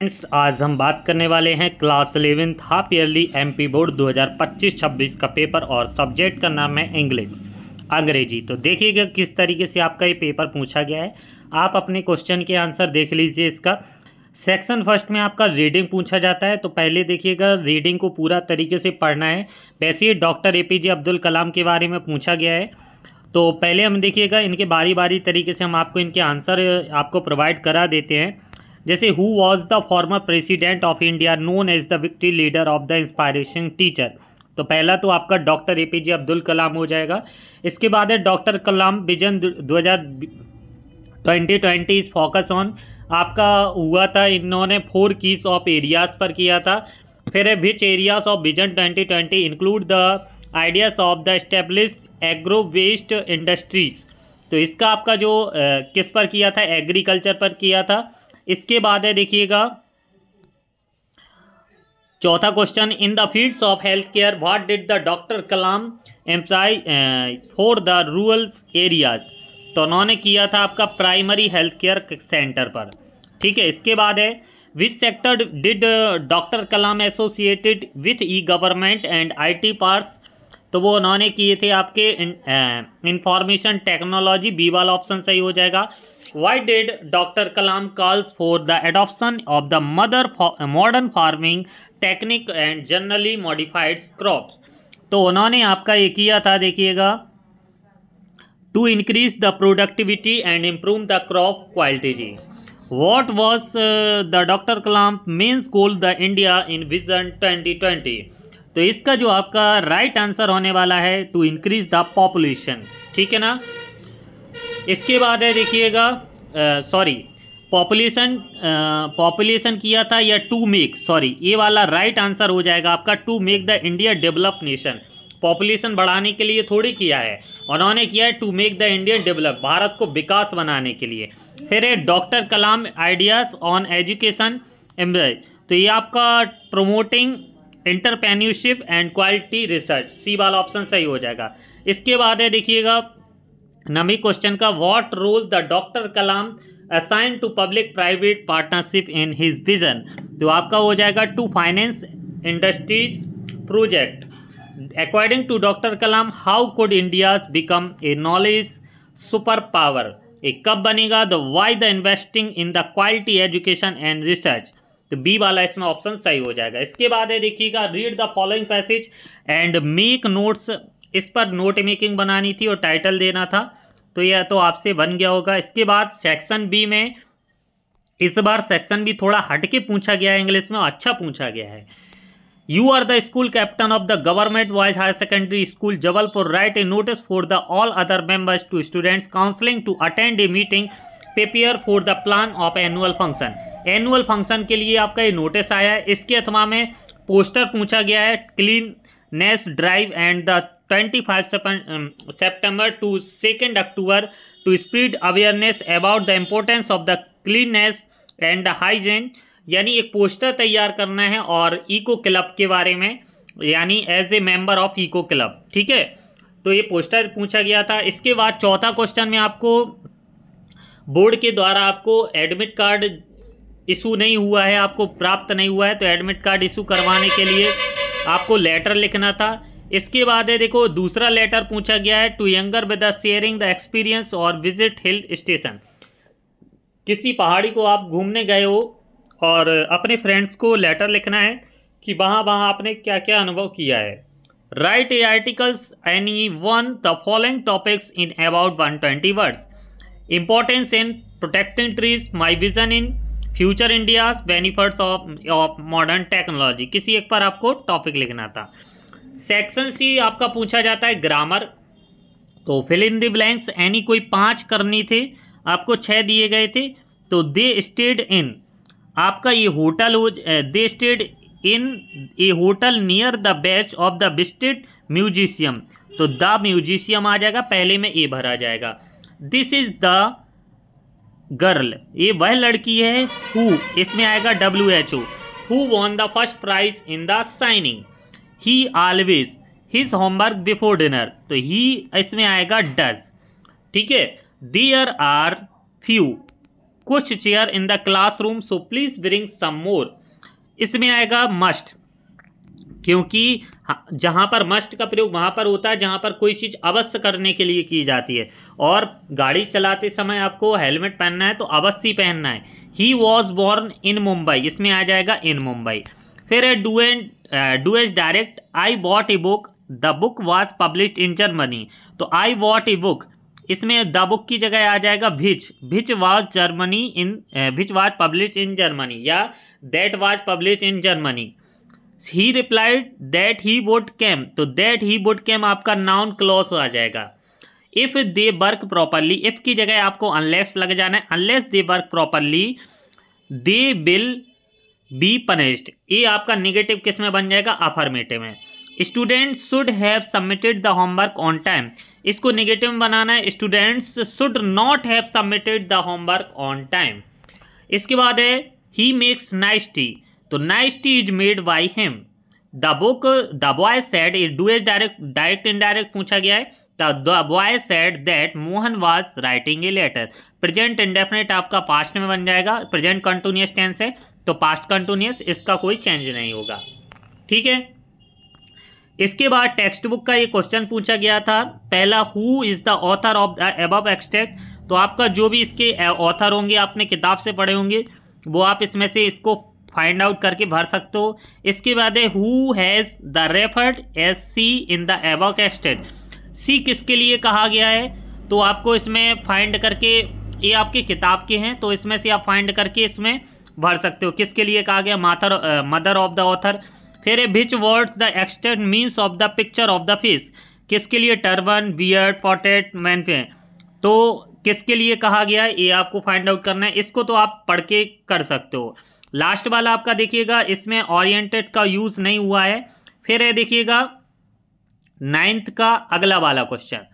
Friends, आज हम बात करने वाले हैं class 11th half yearly MP board 2025-26 का पेपर और सब्जेक्ट का नाम है इंग्लिश अंग्रेजी। तो देखिएगा किस तरीके से आपका ये पेपर पूछा गया है। आप अपने क्वेश्चन के आंसर देख लीजिए। इसका सेक्शन फर्स्ट में आपका रीडिंग पूछा जाता है, तो पहले देखिएगा रीडिंग को पूरा तरीके से पढ़ना है। वैसे ही डॉक्टर APJ अब्दुल कलाम के बारे में पूछा गया है, तो पहले हम देखिएगा इनके बारी बारी तरीके से हम आपको इनके आंसर आपको प्रोवाइड करा देते हैं। जैसे who was the former president of India known as the victory leader of the inspiration teacher. तो पहला तो आपका डॉक्टर APJ अब्दुल कलाम हो जाएगा। इसके बाद है doctor Kalam vision 2020 focus on. आपका हुआ था, इन्होंने 4 कीज ऑफ एरियाज पर किया था। फिर है which areas of vision 2020 include the ideas of the established agro waste industries. तो इसका आपका जो किस पर किया था, एग्रीकल्चर पर किया था। इसके बाद है देखिएगा चौथा question, in the fields of health care what did the doctor Kalam emphasise for the rural areas. तो उन्होंने किया था आपका प्राइमरी हेल्थ केयर सेंटर पर। ठीक है। इसके बाद है which sector did doctor Kalam associated with E government and IT parts. तो वो उन्होंने किए थे आपके इंफॉर्मेशन टेक्नोलॉजी। बी वाला ऑप्शन सही हो जाएगा। Why did Dr. Kalam calls for the adoption of the modern farming technique and generally modified crops। तो उन्होंने आपका ये किया था, देखिएगा, to increase the productivity and improve the crop quality। What was the Dr. Kalam main goal the India in Vision 2020। तो इसका जो आपका राइट आंसर होने वाला है to increase the population। ठीक है ना। इसके बाद है देखिएगा पॉपुलेशन किया था या टू मेक, ये वाला राइट आंसर हो जाएगा आपका to make the India develop nation. Population बढ़ाने के लिए थोड़ी किया है, उन्होंने किया है to make the India develop, Bharat को विकास बनाने के लिए। फिर है doctor Kalam ideas on education. तो ये आपका promoting entrepreneurship and quality research. C वाला ऑप्शन सही हो जाएगा। इसके बाद है देखिएगा नवी क्वेश्चन का, what role the doctor Kalam assign to public private partnership in his vision. तो आपका हो जाएगा to finance industries project. According to doctor Kalam how could India's become a knowledge super power. एक कब बनेगा, the why the investing in the quality education and research. तो B वाला इसमें ऑप्शन सही हो जाएगा। इसके बाद है देखिएगा read the following passage and make notes. इस पर नोट मेकिंग बनानी थी और टाइटल देना था, तो यह तो आपसे बन गया होगा। इसके बाद सेक्शन बी में इस बार सेक्शन बी थोड़ा हटके पूछा गया है, इंग्लिश में अच्छा पूछा गया है। You are the school captain of the government boys higher secondary school Jabalpur, write a notice for the all other members to students counselling to attend a meeting, prepare for the plan of annual function. Annual function के लिए आपका ये notice आया है। इसके अथवा में poster पूछा गया है, cleanness drive and the 25 September to 2 October to spread awareness about the importance of the cleanliness and the hygiene। यानी एक पोस्टर तैयार करना है और इको क्लब के बारे में, यानी as a member of eco club. ठीक है, तो ये पोस्टर पूछा गया था। इसके बाद चौथा क्वेश्चन में आपको बोर्ड के द्वारा आपको एडमिट कार्ड इशू नहीं हुआ है, आपको प्राप्त नहीं हुआ है, तो एडमिट कार्ड इशू करवाने के लिए आपको लेटर लिखना था। इसके बाद है देखो दूसरा लेटर पूछा गया है, to younger with sharing the experience और विजिट हिल स्टेशन। किसी पहाड़ी को आप घूमने गए हो और अपने फ्रेंड्स को लेटर लिखना है कि वहाँ आपने क्या क्या अनुभव किया है। Right A articles any one the following topics in about 120 words. Importance in protecting trees, my vision in future India's, benefits of modern technology. किसी एक पर आपको टॉपिक लिखना था। सेक्शन सी आपका पूछा जाता है ग्रामर। तो fill in the blanks, any कोई 5 करनी थे, आपको 6 दिए गए थे। तो दे स्टेड इन, आपका ये होटल हो, they stayed in a hotel near the beach of the visited museum. तो द म्यूजिशियम आ जाएगा, पहले में ए भरा जाएगा। दिस इज द गर्ल, ये वह लड़की है। हु, इसमें आएगा WHO। Who won the first prize in the singing. He always his homework before dinner. तो ही इसमें आएगा डज। ठीक है। देयर आर फ्यू, कुछ chair in the classroom so please bring some more. इसमें आएगा मस्ट, क्योंकि जहाँ पर मस्ट का प्रयोग वहाँ पर होता है जहाँ पर कोई चीज़ अवश्य करने के लिए की जाती है, और गाड़ी चलाते समय आपको हेलमेट पहनना है तो अवश्य पहनना है। He was born in Mumbai, इसमें आ जाएगा इन मुंबई। फिर है do as directed, I bought a book, the book was published in Germany. तो आई बॉट ए बुक, इसमें द बुक की जगह आ जाएगा which was Germany in which was published in Germany, या that was published in Germany. He replied that he would came, तो that he would केम आपका noun clause आ जाएगा। If they work properly, if की जगह आपको अनलेस लग जाना है, unless they work properly they will be punished. ये आपका नेगेटिव किस में बन जाएगा, अफर्मेटिव में। Students should have submitted the homework on time, इसको नेगेटिव में बनाना है, students should not have submitted the homework on time. इसके बाद है ही मेक्स नाइस टी, तो nice T is made by him. The boy said, do as direct indirect पूछा गया है, the boy said that Mohan was writing a letter. Present indefinite आपका past में बन जाएगा, प्रेजेंट कंटिन्यूअस टेंस है तो पास्ट कंटिन्यूअस, इसका कोई चेंज नहीं होगा। ठीक है, इसके बाद टेक्स्ट बुक का ये क्वेश्चन पूछा गया था, पहला who is the author of the above extract. तो आपका जो भी इसके ऑथर होंगे आपने किताब से पढ़े होंगे वो आप इसमें से इसको फाइंड आउट करके भर सकते हो। इसके बाद है who has the referred as C in the above extract, C किसके लिए कहा गया है, तो आपको इसमें फाइंड करके, ये आपकी किताब के हैं तो इसमें से आप फाइंड करके इसमें भर सकते हो किसके लिए कहा गया, मदर ऑफ द ऑथर। फिर है विच words the extent means of the picture of the fish, किसके लिए, टर्बन, बियर्ड, पॉटेट, मैन पे, तो किसके लिए कहा गया है ये आपको फाइंड आउट करना है, इसको तो आप पढ़ के कर सकते हो। लास्ट वाला आपका देखिएगा इसमें ओरिएंटेड का यूज नहीं हुआ है। फिर है देखिएगा 9th का अगला वाला question,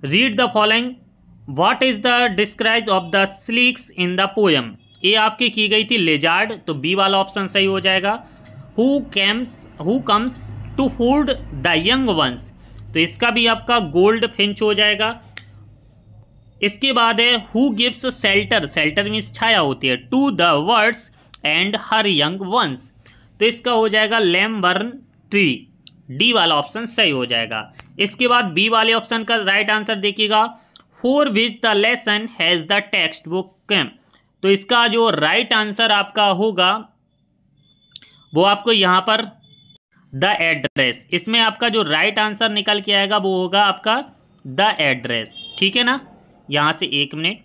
read the following, what is the describe of the sleeks in the poem. ये आपकी की गई थी लेजार्ड, तो बी वाला ऑप्शन सही हो जाएगा। Who comes to food the young ones, तो इसका भी आपका गोल्ड फिंच हो जाएगा। इसके बाद है who gives shelter, shelter means छाया होती है, to the words and her young ones, तो इसका हो जाएगा लैम्बर्न ट्री, डी वाला ऑप्शन सही हो जाएगा। इसके बाद बी वाले ऑप्शन का राइट आंसर देखिएगा, for which the lesson has the text book came, तो इसका जो राइट आंसर आपका होगा वो आपको यहाँ पर द एड्रेस, इसमें आपका जो राइट आंसर निकल के आएगा वो होगा आपका द एड्रेस। ठीक है ना, यहाँ से 1 मिनट,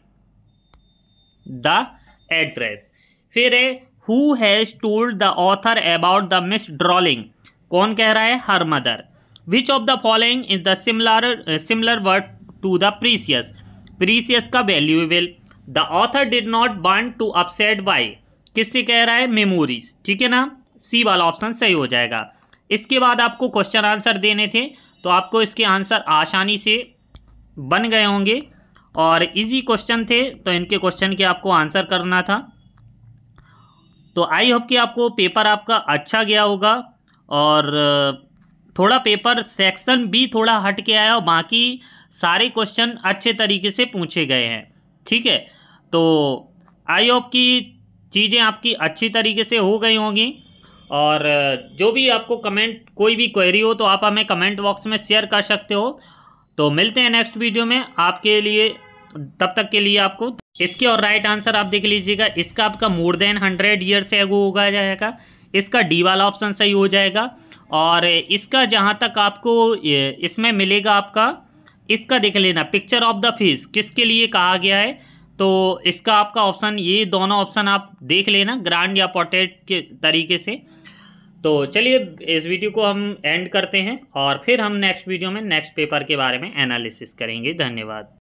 द एड्रेस। फिर है who has told the author about the miss drawling, कौन कह रहा है, her mother. Which of the following is the similar word to the precious, precious का valuable. The author did not want to upset by, किससे कह रहा है, memories. ठीक है ना, सी वाला ऑप्शन सही हो जाएगा। इसके बाद आपको क्वेश्चन आंसर देने थे तो आपको इसके आंसर आसानी से बन गए होंगे और इजी क्वेश्चन थे तो इनके क्वेश्चन के आपको आंसर करना था। तो आई होप कि आपको पेपर आपका अच्छा गया होगा और थोड़ा पेपर सेक्शन बी थोड़ा हट के आया और बाकी सारे क्वेश्चन अच्छे तरीके से पूछे गए हैं। ठीक है, तो आई होप कि चीज़ें आपकी अच्छी तरीके से हो गई होंगी और जो भी आपको कमेंट कोई भी क्वेरी हो तो आप हमें कमेंट बॉक्स में शेयर कर सकते हो। तो मिलते हैं नेक्स्ट वीडियो में आपके लिए, तब तक के लिए आपको इसके और राइट आंसर आप देख लीजिएगा। इसका आपका मोर देन 100 ईयर से एगो होगा जाएगा, इसका डी वाला ऑप्शन सही हो जाएगा और इसका जहाँ तक आपको इसमें मिलेगा आपका, इसका देख लेना पिक्चर ऑफ द फिश किसके लिए कहा गया है, तो इसका आपका ऑप्शन, ये दोनों ऑप्शन आप देख लेना ग्रांड या पोर्ट्रेट के तरीके से। तो चलिए इस वीडियो को हम एंड करते हैं और फिर हम नेक्स्ट वीडियो में नेक्स्ट पेपर के बारे में एनालिसिस करेंगे। धन्यवाद।